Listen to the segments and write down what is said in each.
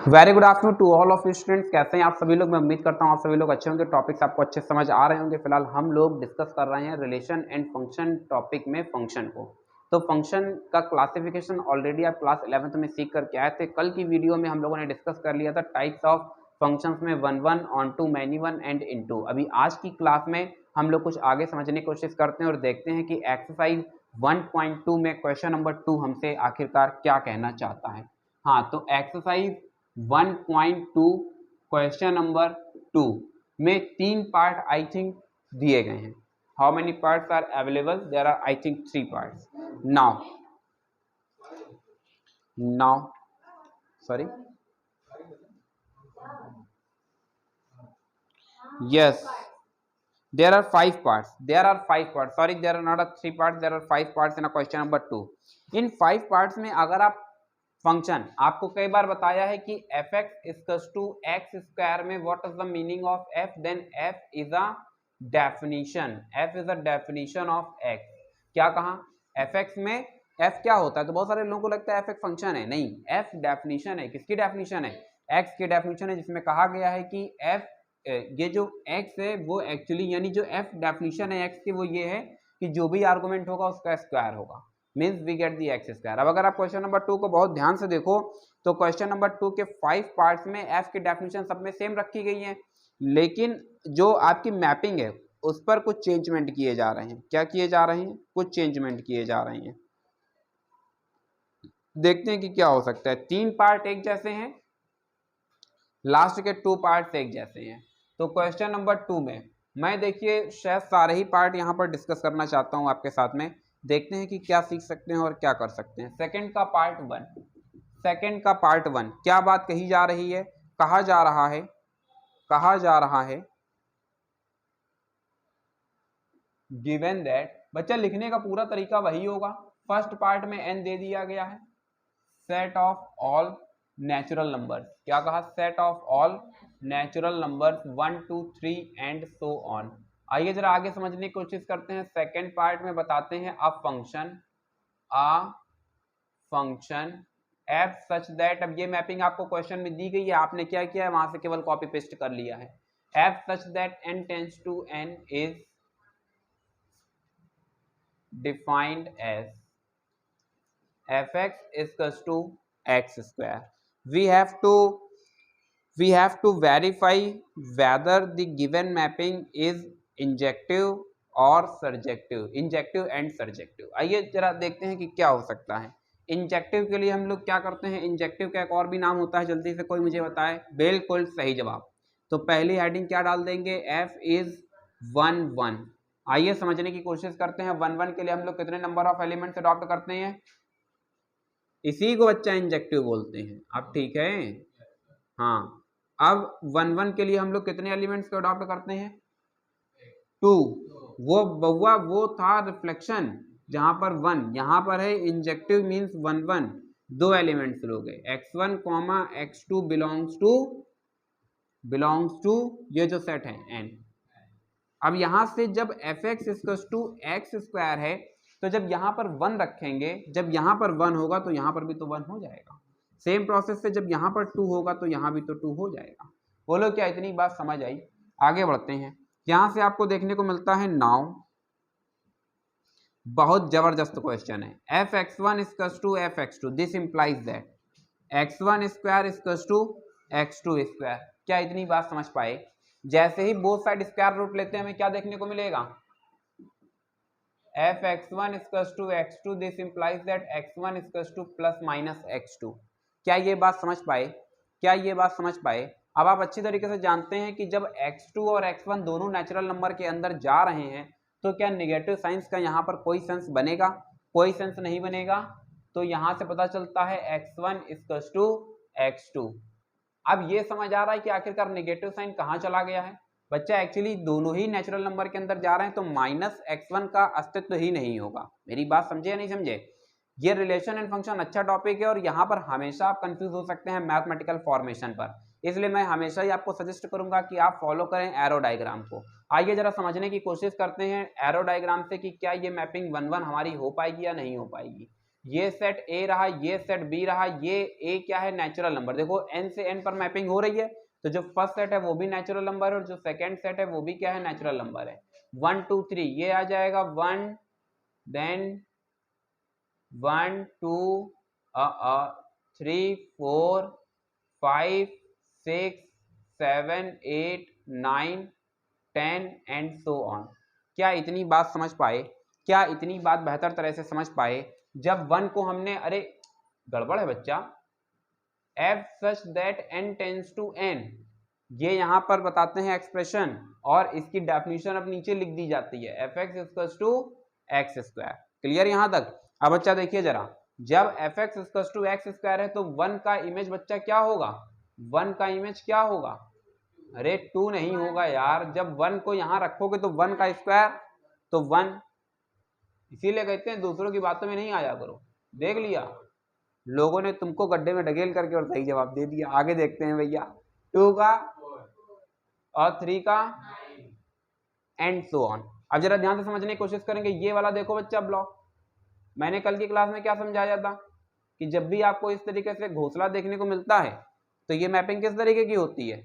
Very good afternoon to all of you students. कैसे हैं आप सभी लोग? मैं उम्मीद करता हूं आप सभी लोग अच्छे होंगे, टॉपिक्स आपको अच्छे समझ आ रहे होंगे। फिलहाल हम लोग डिस्कस कर रहे हैं रिलेशन एंड फंक्शन टॉपिक में फंक्शन को। तो फंक्शन का क्लासिफिकेशन ऑलरेडी आप क्लास 11th में सीख करके आए थे। कल की वीडियो में हम लोगों ने डिस्कस कर लिया था टाइप्स ऑफ फंक्शंस में 1 1, onto, many one and into. अभी आज की क्लास में हम लोग कुछ आगे समझने की कोशिश करते हैं और देखते हैं कि एक्सरसाइज 1.2 में क्वेश्चन नंबर 2 हमसे आखिरकार क्या कहना चाहता है। हाँ, तो एक्सरसाइज 1.2 क्वेश्चन नंबर 2 में 3 पार्ट आई थिंक दिए गए हैं। How many parts are available? There are I think 3 parts. Now sorry, yes, there are 5 parts. Sorry, there are not a 3 parts, there are 5 parts in a question number 2. In 5 parts में अगर आप function, आपको कई बार बताया है कि F X equals to X square में what is the meaning of F, then F is a definition, F is a definition of X. क्या कहा? एफ एक्स में एफ क्या होता है? तो बहुत सारे लोगों को लगता है एफ एक फंक्शन है। नहीं, एफ डेफिनेशन है। किसकी डेफिनेशन है? एक्स की डेफिनेशन है, जिसमें कहा गया है कि एफ, ये जो x है वो एक्चुअली, यानी जो f डेफिनेशन है x की, वो ये है कि जो भी आर्गुमेंट होगा उसका स्क्वायर होगा, means we get the X square. अब अगर आप क्वेश्चन नंबर 2 को बहुत ध्यान से देखो तो क्वेश्चन नंबर 2 के 5 पार्ट्स में f की डेफिनेशन सब में सेम रखी गई है, लेकिन जो आपकी मैपिंग है उस पर कुछ चेंजमेंट किए जा रहे हैं। क्या किए जा रहे हैं? कुछ चेंजमेंट किए जा रहे हैं। देखते हैं कि क्या हो सकता है। 3 पार्ट एक जैसे हैं, लास्ट के 2 पार्ट्स एक जैसे हैं। तो क्वेश्चन नंबर 2 में मैं, देखिए, शायद सारे ही पार्ट यहाँ पर डिस्कस करना चाहता हूँ आपके साथ में। देखते हैं कि क्या सीख सकते हैं और क्या कर सकते हैं। सेकंड का पार्ट 1 क्या बात कही जा रही है? कहा जा रहा है गिवन दैट, बच्चा लिखने का पूरा तरीका वही होगा। फर्स्ट पार्ट में n दे दिया गया है, set of all natural numbers. क्या कहा? Set of all natural numbers 1 2 3 and so on. आइए जरा आगे समझने की कोशिश करते हैं। सेकेंड पार्ट में बताते हैं a function F such that. अब ये मैपिंग आपको क्वेश्चन में दी गई है, आपने क्या किया है, वहां से केवल कॉपी पेस्ट कर लिया है। F such that n tends to n is defined as fx is equals to x square. We have to verify whether the given mapping is injective और इंजेक्टिव एंड सर्जेक्टिव। आइए जरा देखते हैं कि क्या हो सकता है। इंजेक्टिव के लिए हम लोग क्या करते हैं? इंजेक्टिव का एक और भी नाम होता है, जल्दी से कोई मुझे बताए। बिल्कुल सही जवाब। तो पहली हेडिंग क्या डाल देंगे? f is 1 1। आइए समझने की कोशिश करते हैं। 1 1 के लिए हम लोग कितने नंबर ऑफ एलिमेंट्स अडॉप्ट करते हैं? इसी को बच्चा इंजेक्टिव बोलते हैं। अब ठीक है, हाँ। अब 1 1 के लिए हम लोग कितने एलिमेंट्स को अडॉप्ट करते हैं? 2। वो बउआ वो था रिफ्लेक्शन, जहां पर 1, यहां पर है इंजेक्टिव, मींस 1 1, 2 एलिमेंट्स लोगे, x1 x2 बिलोंग्स टू ये जो सेट है n। अब यहां से जब fx = x स्क्वायर है, तो जब यहां पर 1 रखेंगे, जब यहां पर 1 होगा तो यहां पर भी तो 1 हो जाएगा। सेम प्रोसेस से जब यहां पर 2 होगा तो यहां भी तो 2 हो जाएगा। बोलो क्या इतनी बात समझ आई? आगे बढ़ते हैं। यहां से आपको देखने को मिलता है नाउ, बहुत जबरदस्त क्वेश्चन है। fx1 = fx2, this implies that x1 square = x2 square. क्या इतनी बात समझ पाए? जैसे ही बोथ साइड स्क्वायर रूट लेते हैं हमें क्या देखने को मिलेगा? fx1 = x2, this implies that x1 ± x2। क्या ये बात समझ पाए? अब आप अच्छी तरीके से जानते हैं कि जब x2 और x1 दोनों नेचुरल नंबर के अंदर जा रहे हैं तो क्या नेगेटिव साइंस का यहाँ पर कोई सेंस बनेगा? कोई सेंस नहीं बनेगा। तो यहां से पता चलता है x1 = x2। अब ये समझ आ रहा है कि आखिरकार नेगेटिव साइन कहाँ चला गया है। बच्चा एक्चुअली दोनों ही नेचुरल नंबर के अंदर जा रहे हैं, तो -x1 का अस्तित्व ही नहीं होगा। मेरी बात समझे या नहीं समझे? ये रिलेशन एंड फंक्शन अच्छा टॉपिक है और यहाँ पर हमेशा आप कंफ्यूज हो सकते हैं मैथमेटिकल फॉर्मेशन पर, इसलिए मैं हमेशा ही आपको सजेस्ट करूंगा कि आप फॉलो करें एरो डायग्राम को। आइए जरा समझने की कोशिश करते हैं एरो डायग्राम से कि क्या ये मैपिंग 1 1 हमारी हो पाएगी या नहीं हो पाएगी। ये सेट ए रहा, ये सेट बी रहा, ये ए क्या है नेचुरल नंबर। देखो n से n पर मैपिंग हो रही है, तो जो फर्स्ट सेट है वो भी नेचुरल नंबर है और जो सेकंड सेट है वो भी क्या है नेचुरल नंबर है। 1 2 3 ये आ जाएगा 1, देन 1 2 3 4 5 6 7 8 9 10 एंड सो ऑन। क्या इतनी बात समझ पाए? क्या इतनी बात बेहतर तरह से समझ पाए? जब 1 को हमने, अरे गड़बड़ है बच्चा, f such that n tends to n, ये यहां पर बताते हैं एक्सप्रेशन और इसकी डेफिनेशन अब नीचे लिख दी जाती है fx equals to X square. Clear यहां तक? अब बच्चा देखिए जरा, जब fx equals to X square है तो 1 का इमेज बच्चा क्या होगा? 1 का इमेज क्या होगा? अरे 2 नहीं होगा यार, जब 1 को यहां रखोगे तो 1 का स्क्वायर तो 1, इसीलिए कहते हैं दूसरों की बातों में नहीं आया करो। देख लिया, लोगों ने तुमको गड्ढे में ढकेल करके और सही जवाब दे दिया। आगे देखते हैं भैया, 2 का और 3 का एंड सो ऑन। अब जरा ध्यान से समझने की कोशिश करेंगे। ये वाला देखो बच्चा ब्लॉक, मैंने कल की क्लास में क्या समझाया था कि जब भी आपको इस तरीके से घोंसला देखने को मिलता है तो ये मैपिंग किस तरीके की होती है?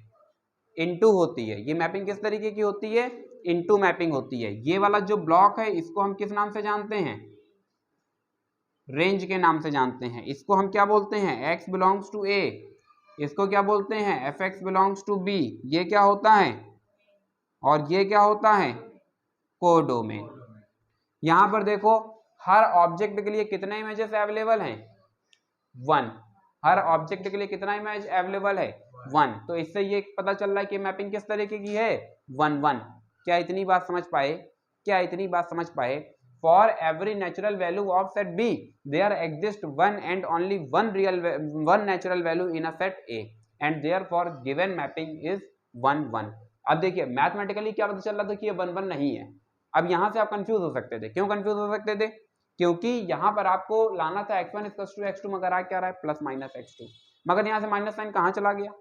इनटू होती है। ये मैपिंग किस तरीके की होती है? इनटू मैपिंग होती है। ये वाला जो ब्लॉक है इसको हम किस नाम से जानते हैं? रेंज के नाम से जानते हैं। इसको हम क्या बोलते हैं? x belongs to a। इसको क्या बोलते हैं? fx belongs to b। ये क्या होता है? और ये क्या होता है? कोडोमेन। यहां पर देखो, हर ऑब्जेक्ट के लिए कितने इमेजेस अवेलेबल हैं? 1। हर ऑब्जेक्ट के लिए कितना इमेज अवेलेबल है? 1। तो इससे ये पता चल रहा है कि मैपिंग किस तरीके की है? 1 1। क्या इतनी बात समझ पाए? क्या इतनी बात समझ पाए? For every natural value of set B, there exists one and only one natural value in a set A, and therefore given mapping is 1 1। अब देखिए मैथमेटिकली क्या पता चल रहा था कि ये 1 1 नहीं है। अब यहां से आप कंफ्यूज हो सकते थे। क्यों कंफ्यूज हो सकते थे? क्योंकि यहां पर आपको लाना था x1 इक्वल्स टू x2, मगर आ क्या रहा है? प्लस माइनस x2, मगर यहां से माइनस साइन कहां चला गया?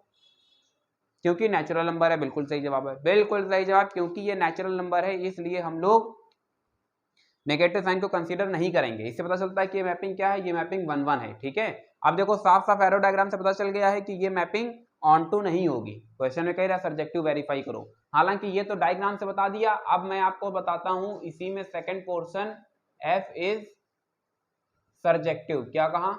क्योंकि नेचुरल नंबर है। बिल्कुल सही जवाब है, बिल्कुल सही जवाब। क्योंकि ये नेचुरल नंबर है इसलिए हम लोग नेगेटिव साइन को कंसीडर नहीं करेंगे। इससे पता चलता है कि ये मैपिंग क्या है? ये मैपिंग 1 1 है। ठीक है, अब देखो साफ साफ एरो डायग्राम से पता चल गया है कि ये मैपिंग ऑन टू नहीं होगी। क्वेश्चन में कह रहा है सर्जेक्टिव वेरीफाई करो, हालांकि ये तो डायग्राम से बता दिया। अब मैं आपको बताता हूं इसी में second portion, F is surjective. क्या कहा?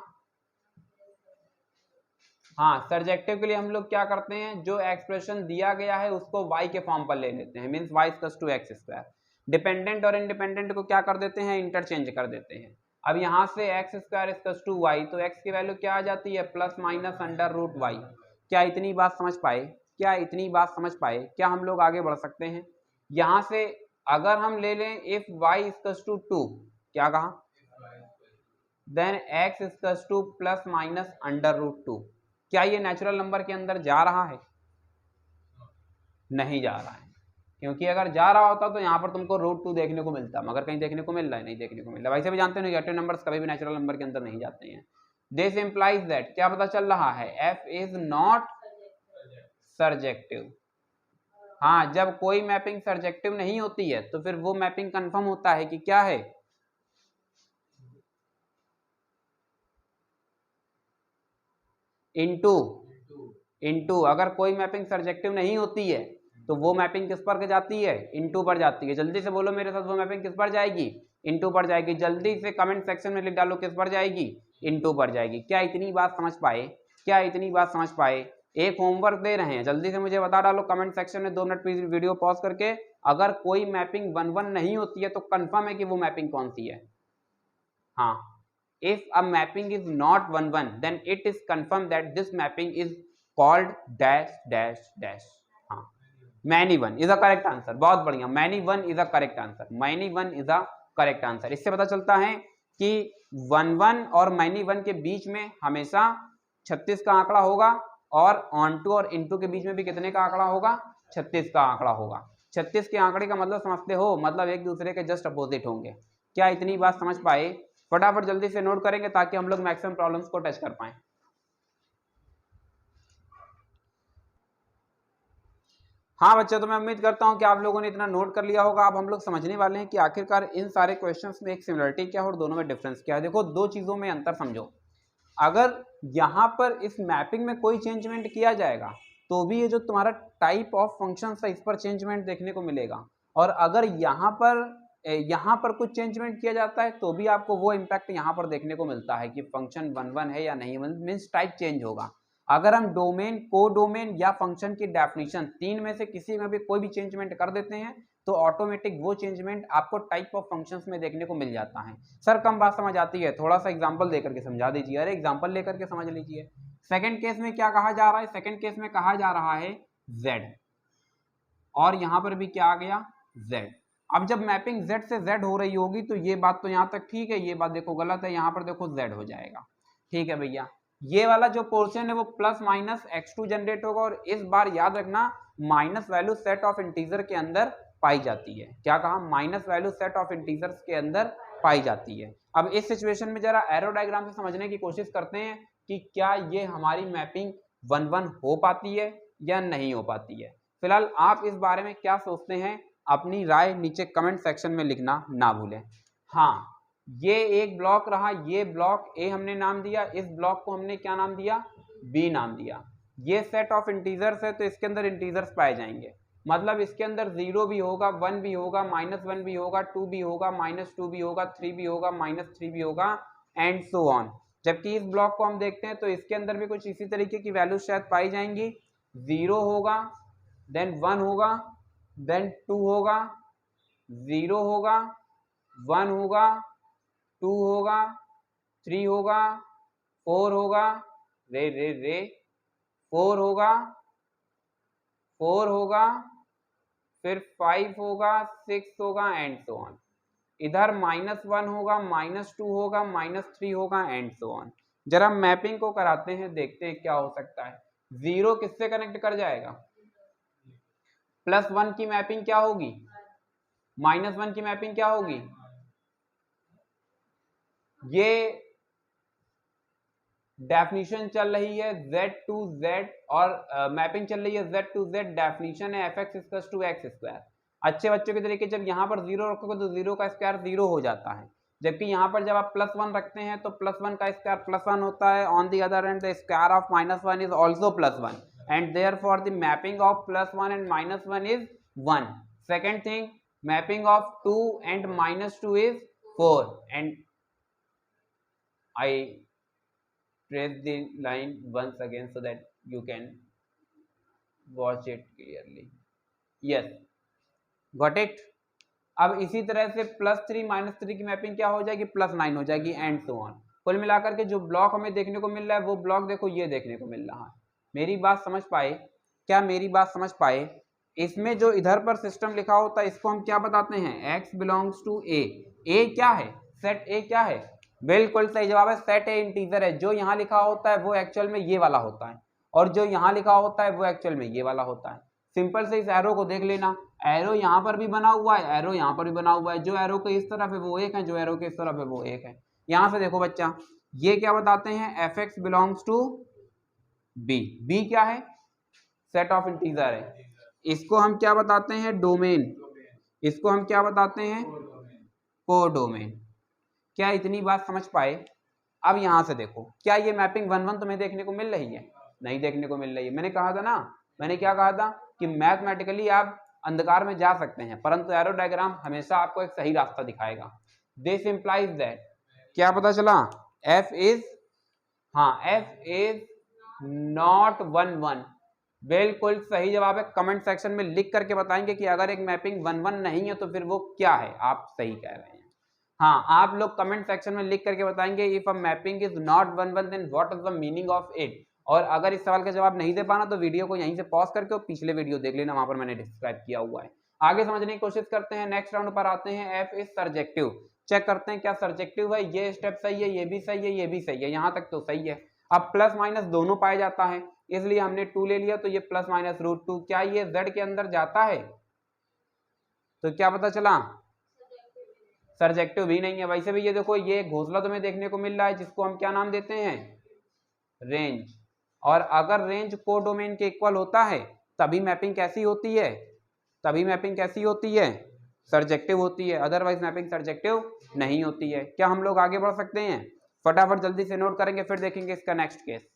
हाँ, सर्जेक्टिव के लिए हम लोग क्या करते हैं? जो एक्सप्रेशन दिया गया है उसको y के फॉर्म पर ले लेते हैं, means y equals to X square. Dependent और इंडिपेंडेंट को क्या कर देते हैं? इंटरचेंज कर देते हैं। अब यहां से X square equals to Y, तो x की वैल्यू क्या आ जाती है? Plus minus under root Y. क्या इतनी बात समझ पाए? क्या इतनी बात समझ पाए? क्या हम लोग आगे बढ़ सकते हैं? यहां से अगर हम ले लें इफ y इक्वल्स टू 2, क्या कहा? Then x equals to plus minus under root 2। क्या ये नेचुरल नंबर के अंदर जा रहा है? नहीं जा रहा है, क्योंकि अगर जा रहा होता तो यहाँ पर तुमको रूट 2 देखने को मिलता, मगर कहीं देखने को मिल रहा है? नहीं देखने को मिल रहा। वैसे भी जानते हो नेगेटिव नंबर्स कभी भी नेचुरल नंबर के अंदर नहीं जाते हैं। दिस इंप्लाइज दैट, क्या पता चल रहा है? f is not surjective. हाँ, जब कोई मैपिंग सर्जेक्टिव नहीं होती है तो फिर वो मैपिंग कंफर्म होता है कि क्या है? इनटू। अगर कोई मैपिंग सर्जेक्टिव नहीं होती है तो वो मैपिंग किस पर जाती है? इनटू पर जाती है। जल्दी से बोलो मेरे साथ, वो मैपिंग किस पर जाएगी? इनटू पर जाएगी। जल्दी से कमेंट सेक्शन में लिख डालो किस पर जाएगी? इनटू पर जाएगी। क्या इतनी बात समझ पाए? क्या इतनी बात समझ पाए? एक होमवर्क दे रहे हैं, जल्दी से मुझे बता डालो कमेंट सेक्शन में 2 मिनट प्लीज वीडियो पॉज करके। अगर कोई मैपिंग 1 1 नहीं होती है तो कंफर्म है कि वो मैपिंग कौन सी है? हाँ, if a mapping is not 1 1 then it is confirmed that this mapping is called dash dash dash। हाँ, many one is a correct answer। बहुत बढ़िया, many one is a correct answer। many one is a correct answer। इससे पता चलता है कि 1 1 और many one के बीच में हमेशा 36 का आंकड़ा होगा और on to और into के बीच में भी कितने का आंकड़ा होगा? 36 का आंकड़ा होगा। 36 के आंकड़े का मतलब समझते हो? मतलब एक दूसरे के जस्ट अपोजिट होंगे। क्या इतनी बात समझ पाए? फटाफट जल्दी से नोट करेंगे ताकि हम लोग मैक्सिमम प्रॉब्लम्स को टच कर पाएं। हाँ बच्चों, तो मैं उम्मीद करता हूँ कि आप लोगों ने इतना नोट कर लिया होगा। अब हम लोग समझने वाले हैं कि आखिरकार इन सारे क्वेश्चंस में एक सिमिलरिटी क्या है और दोनों में डिफरेंस क्या है। देखो, दो चीजों में अंतर समझो। अगर यहाँ पर इस मैपिंग में कोई चेंजमेंट किया जाएगा तो भी ये जो तुम्हारा टाइप ऑफ फंक्शन है इस पर चेंजमेंट देखने को मिलेगा, और अगर यहाँ पर कुछ चेंजमेंट किया जाता है तो भी आपको वो इम्पैक्ट यहाँ पर देखने को मिलता है कि फंक्शन 1 है या नहीं, मीन्स टाइप चेंज होगा। अगर हम डोमेन, को डोमेन या फंक्शन की डेफिनेशन तीन में से किसी में भी कोई भी चेंजमेंट कर देते हैं तो ऑटोमेटिक वो चेंजमेंट आपको टाइप ऑफ फंक्शंस में देखने को मिल जाता है। सर कम बात समझ आती है, थोड़ा सा एग्जांपल देकर के समझा दीजिए। अरे एग्जांपल लेकर के समझ लीजिए। सेकंड केस में क्या कहा जा रहा है? सेकंड केस में कहा जा रहा है z, और यहां पर भी क्या आ गया? z। अब जब मैपिंग z से z हो रही होगी तो ये बात तो यहां तक ठीक है, ये बात देखो गलत है, यहां पर देखो z हो जाएगा। ठीक है भैया, ये वाला जो पोर्शन है वो प्लस माइनस x2 जनरेट होगा, और इस बार याद रखना minus value set of integer के अंदर पाई जाती है। क्या कहा? Minus value set of integers के अंदर पाई जाती है। अब इस सिचुएशन में जरा एरो डायग्राम से समझने की कोशिश करते हैं कि क्या ये हमारी मैपिंग 1-1 हो पाती है या नहीं हो पाती है। फिलहाल आप इस बारे में क्या सोचते हैं, अपनी राय नीचे कमेंट सेक्शन में लिखना ना भूलें। हाँ, ये एक ब्लॉक रहा, ये ब्लॉक ए हमने नाम दिया, इस ब्लॉक को हमने क्या नाम दिया? बी नाम दिया। ये सेट ऑफ इंटीजर्स है तो इसके अंदर इंटीजर्स पाए जाएंगे, मतलब इसके अंदर 0 भी होगा, 1 भी होगा, -1 भी होगा, 2 भी होगा, -2 भी होगा, 3 भी होगा, -3 भी होगा, एंड सो ऑन। जबकि इस ब्लॉक को हम देखते हैं तो इसके अंदर भी कुछ इसी तरीके की वैल्यू शायद पाई जाएंगी। 0 होगा, देन 1 होगा, देन 2 होगा, 0 होगा, 1 होगा, 2 होगा, 3 होगा, 4 होगा, रे 4 होगा, 4 होगा, फिर 5 होगा, 6 होगा, एंड सो ऑन। इधर -1 होगा, -2 होगा, -3 होगा, एंड सो ऑन। जरा मैपिंग को कराते हैं, देखते हैं क्या हो सकता है। 0 किससे कनेक्ट कर जाएगा? +1 की मैपिंग क्या होगी? -1 की मैपिंग क्या होगी? ये डेफिनेशन चल रही है z to z, और मैपिंग चल रही है z to z, डेफिनेशन है f(x) = x²। अच्छे बच्चों के तरीके जब यहाँ पर 0 रखोगे तो 0 का स्क्वायर 0 हो जाता है, जबकि यहाँ पर जब आप +1 रखते हैं तो +1 का स्क्वायर +1 होता है। On the other hand the square of -1 is also +1, and therefore the mapping of +1 and -1 is 1। Second thing, mapping of 2 and -2 is 4, and I trace the line once again so that you can watch it clearly. Yes, got it। अब इसी तरह से +3 -3 की mapping क्या हो जाएगी? +9 हो जाएगी, एंड सो ऑन। कुल मिलाकर के जो ब्लॉक हमें देखने को मिल रहा है वो ब्लॉक देखो ये देखने को मिल रहा है। मेरी बात समझ पाए? क्या मेरी बात समझ पाए? इसमें जो इधर पर सिस्टम लिखा होता है इसको हम क्या बताते हैं? x belongs to a। a क्या है? सेट a क्या है? बिल्कुल सही जवाब है, सेट ए इंटीजर है। जो यहाँ लिखा होता है वो एक्चुअल में ये वाला होता है, और जो यहाँ लिखा होता है वो एक्चुअल में ये वाला होता है। सिंपल से इस एरो को देख लेना, एरो यहाँ पर भी बना हुआ है, एरो यहाँ पर भी बना हुआ है। जो एरो के इस तरफ है वो एक है, जो एरो के इस तरफ है वो एक है। यहाँ से देखो बच्चा, ये क्या बताते हैं? f(x) belongs to b। b क्या है? सेट ऑफ इंटीजर है। इसको हम क्या बताते हैं? डोमेन। इसको हम क्या बताते हैं? कोडोमेन। क्या इतनी बात समझ पाए? अब यहां से देखो, क्या ये मैपिंग 1-1 तुम्हें देखने को मिल रही है? नहीं देखने को मिल रही है। मैंने कहा था ना, मैंने क्या कहा था कि मैथमेटिकली आप अंधकार में जा सकते हैं परंतु एरो डायग्राम हमेशा आपको एक सही रास्ता दिखाएगा। दिस इंप्लाइज दैट, क्या पता चला? f इज, हाँ, f इज नॉट 1-1। बिल्कुल सही जवाब है। कमेंट सेक्शन में लिख करके बताएंगे कि अगर एक मैपिंग 1-1 नहीं है तो फिर वो क्या है। आप सही कह रहे हैं। हाँ, आप लोग कमेंट सेक्शन में लिख करके बताएंगे if a mapping is not 1-1 then what is the meaning of it. और अगर इस सवाल का जवाब नहीं दे पाना तो वीडियो को यहीं से पॉज करके और पिछले वीडियो देख लेना, वहां पर मैंने डिस्क्राइब किया हुआ है। आगे समझने की कोशिश करते हैं। नेक्स्ट राउंड पर आते हैं। f is surjective. चेक करते हैं क्या सर्जेक्टिव है। ये स्टेप सही है, ये भी सही है, ये भी सही है, यहाँ तक तो सही है। अब प्लस माइनस दोनों पाया जाता है इसलिए हमने 2 ले लिया, तो ये +-√2। क्या ये z के अंदर जाता है? तो क्या पता चला? सर्जेक्टिव भी नहीं है। वैसे भी ये देखो, ये घोंसला तुम्हें देखने को मिल रहा है जिसको हम क्या नाम देते हैं? रेंज। और अगर रेंज कोडोमेन के इक्वल होता है तभी मैपिंग कैसी होती है, तभी मैपिंग कैसी होती है, सर्जेक्टिव होती है, अदरवाइज मैपिंग सर्जेक्टिव नहीं होती है। क्या हम लोग आगे बढ़ सकते हैं? फटाफट जल्दी से नोट करेंगे, फिर देखेंगे इसका नेक्स्ट केस।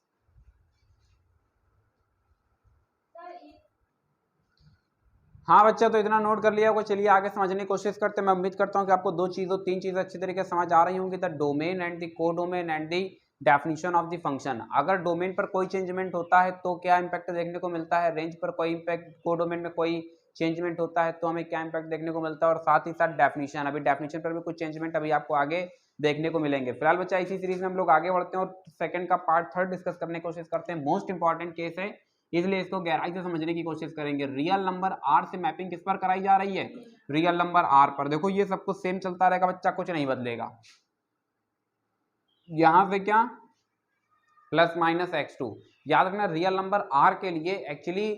हाँ बच्चा, तो इतना नोट कर लिया होगा। चलिए आगे समझने की कोशिश करते हैं। मैं उम्मीद करता हूँ कि आपको तीन चीजें अच्छी तरीके से समझ आ रही होंगी, the domain and the codomain and the definition of the function. अगर डोमेन पर कोई चेंजमेंट होता है तो क्या इंपैक्ट देखने को मिलता है, रेंज पर कोई इंपैक्ट, कोडोमेन में कोई चेंजमेंट होता है तो हमें क्या इंपैक्ट देखने को मिलता है, और साथ ही साथ डेफिनेशन, अभी डेफिनेशन पर भी कुछ चेंजमेंट अभी आपको आगे देखने को मिलेंगे। फिलहाल बच्चा इसी सीरीज में हम लोग आगे बढ़ते हैं और सेकंड का पार्ट 3 डिस्कस करने की कोशिश करते हैं। मोस्ट इंपॉर्टेंट केस है, इसलिए इसको गहराई से समझने की कोशिश करेंगे। रियल नंबर आर से मैपिंग किस पर कराई जा रही है, रियल नंबर आर पर। देखो ये सब कुछ सेम चलता रहेगा बच्चा, कुछ नहीं बदलेगा। यहां से क्या प्लस माइनस x2, याद रखना रियल नंबर आर के लिए एक्चुअली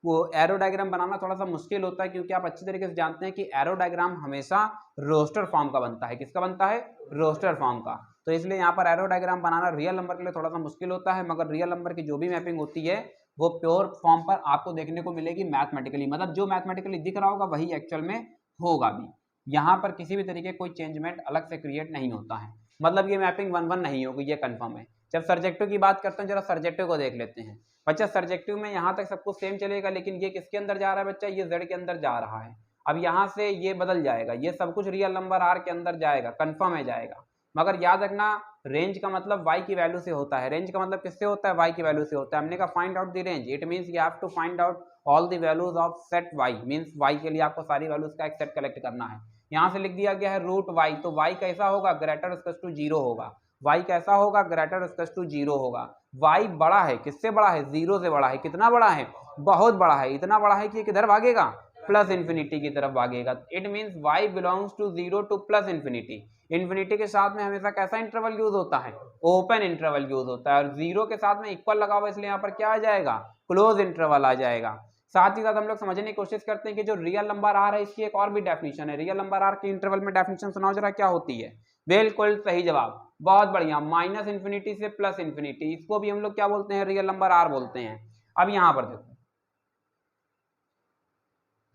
वो एरो डायग्राम बनाना थोड़ा सा मुश्किल होता है, क्योंकि आप अच्छी तरीके से जानते हैं कि एरो डायग्राम हमेशा रोस्टर फॉर्म का बनता है। किसका बनता है? रोस्टर फॉर्म का। तो इसलिए यहाँ पर एरो डायग्राम बनाना रियल नंबर के लिए थोड़ा सा मुश्किल होता है, मगर रियल नंबर की जो भी मैपिंग होती है वो प्योर फॉर्म पर आपको देखने को मिलेगी मैथमेटिकली, मतलब जो मैथमेटिकली दिख रहा होगा वही एक्चुअल में होगा भी। यहाँ पर किसी भी तरीके कोई चेंजमेंट अलग से क्रिएट नहीं होता है, मतलब ये मैपिंग 1-1 नहीं होगी, ये कंफर्म है। जब सब्जेक्टिव की बात करते हैं, जरा सब्जेक्टिव को देख लेते हैं बच्चा। सब्जेक्टिव में यहाँ तक सब कुछ सेम चलेगा, लेकिन ये किसके अंदर जा रहा है बच्चा, ये z के अंदर जा रहा है। अब यहाँ से ये बदल जाएगा, ये सब कुछ रियल नंबर r के अंदर जाएगा, कंफर्म है जाएगा। मगर याद रखना रेंज का मतलब y की वैल्यू से होता है, रेंज का मतलब किससे होता है, y की वैल्यू से होता है। हमने कहा find out the range, it means you have to find out all the values of set y, means y के लिए आपको सारी वैल्यूज का एक सेट कलेक्ट करना है। यहाँ से लिख दिया गया है रूट y, तो y कैसा होगा, ग्रेटर इक्वल टू 0 होगा। y कैसा होगा, ग्रेटर इक्वल टू 0 होगा। y बड़ा है, किससे बड़ा है, 0 से बड़ा है। कितना बड़ा है, बहुत बड़ा है, इतना बड़ा है कि ये किधर भागेगा, प्लस इन्फिनिटी की तरफ भागेगा। It means y belongs to 0 to plus infinity. Infinity के साथ में हमेशा कैसा इंटरवल यूज होता है, ओपन इंटरवल यूज होता है, और 0 के साथ में इक्वल लगा हुआ, इसलिए यहाँ पर क्या आ जाएगा, क्लोज इंटरवल आ जाएगा। साथ ही साथ हम लोग समझने की कोशिश करते हैं कि जो रियल नंबर आर है इसकी एक और भी डेफिनेशन है। रियल नंबर आर के इंटरवल में डेफिनेशन सुनाओ जरा, क्या होती है? बिल्कुल सही जवाब, बहुत बढ़िया, माइनस इन्फिनिटी से प्लस इन्फिनिटी, इसको भी हम लोग क्या बोलते हैं, रियल नंबर आर बोलते हैं। अब यहां पर देखो,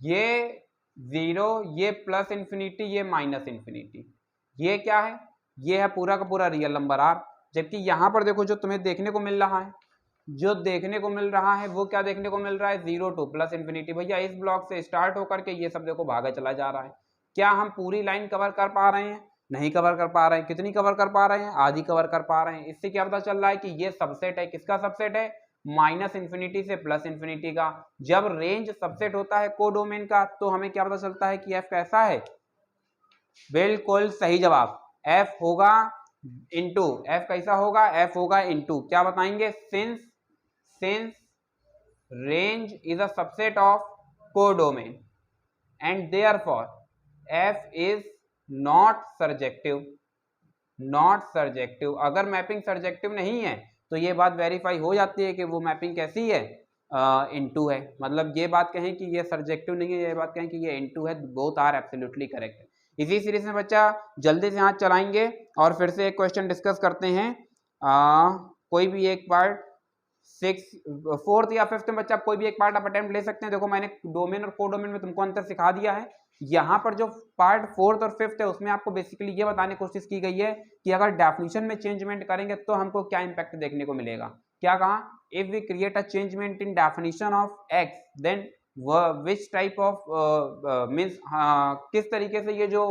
ये 0, ये प्लस इन्फिनिटी, ये माइनस इन्फिनिटी, ये क्या है, ये है पूरा का पूरा रियल नंबर आर। जबकि यहां पर देखो जो तुम्हें देखने को मिल रहा है, जो देखने को मिल रहा है वो क्या देखने को मिल रहा है, 0 टू प्लस इन्फिनिटी। भैया इस ब्लॉक से स्टार्ट होकर के ये सब देखो भागा चला जा रहा है। क्या हम पूरी लाइन कवर कर पा रहे हैं? नहीं कवर कर पा रहे हैं। कितनी कवर कर पा रहे हैं? आधी कवर कर पा रहे हैं। इससे क्या पता चल रहा है कि ये सबसेट है, किसका सबसेट है, माइनस इन्फिनिटी से प्लस इन्फिनिटी का। जब रेंज सबसेट होता है कोडोमेन का, तो हमें क्या पता चलता है कि एफ कैसा है, बिल्कुल सही जवाब, एफ होगा इंटू, एफ कैसा होगा, एफ होगा इंटू, क्या बताएंगे, since range is a subset of codomain and therefore f is not surjective, not surjective। अगर मैपिंग सर्जेक्टिव नहीं है तो ये बात वेरीफाई हो जाती है कि वो मैपिंग कैसी है, इनटू है। मतलब ये बात कहें कि ये सर्जेक्टिव नहीं है, ये बात कहें कि ये इनटू है, बोथ आर एब्सोल्युटली करेक्ट। इसी सीरीज में बच्चा जल्दी से हाथ चलाएंगे और फिर से एक क्वेश्चन डिस्कस करते हैं। कोई भी एक पार्ट 4th या 5th में बच्चा कोई भी एक पार्ट आप अटेम्प्ट ले सकते हैं। देखो मैंने डोमेन और कोडोमेन में तुमको अंतर सिखा दिया है। यहाँ पर जो पार्ट 4th और 5th है उसमें आपको बेसिकली ये बताने की कोशिश की गई है कि अगर डेफिनेशन में चेंजमेंट करेंगे तो हमको क्या इंपैक्ट देखने को मिलेगा। क्या कहा, if we create a changement in definition of X then which type of means, किस तरीके से ये जो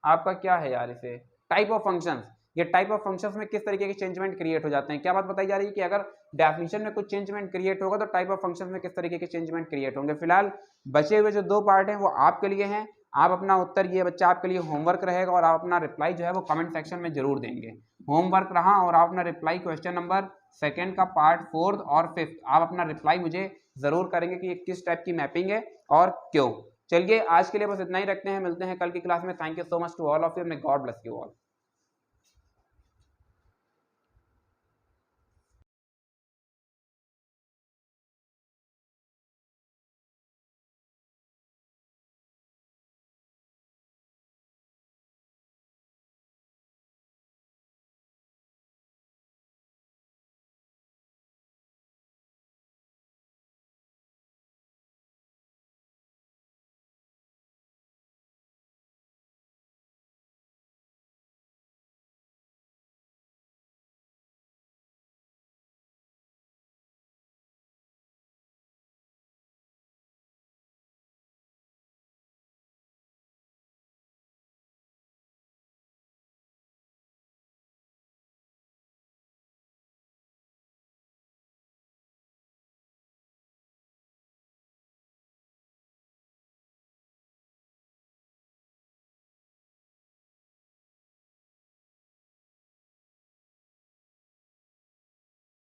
आपका क्या है यार, इसे टाइप ऑफ फंक्शंस, ये टाइप ऑफ फंक्शंस में किस तरीके के चेंजमेंट क्रिएट हो जाते हैं। क्या बात बताई जा रही है कि अगर डेफिनेशन में कुछ चेंजमेंट क्रिएट होगा तो टाइप ऑफ फंक्शंस में किस तरीके के चेंजमेंट क्रिएट होंगे। फिलहाल बचे हुए जो 2 पार्ट हैं वो आपके लिए हैं। आप अपना उत्तर, ये बच्चा आपके लिए होमवर्क रहेगा और आप अपना रिप्लाई जो है वो कमेंट सेक्शन में जरूर देंगे। होमवर्क रहा, और आप अपना रिप्लाई क्वेश्चन नंबर 2 का पार्ट 4th और 5th आप अपना रिप्लाई मुझे जरूर करेंगे कि ये किस टाइप की मैपिंग है और क्यों। चलिए आज के लिए बस इतना ही रखते हैं, मिलते हैं कल की क्लास में। Thank you so much to all of you, may God bless you all.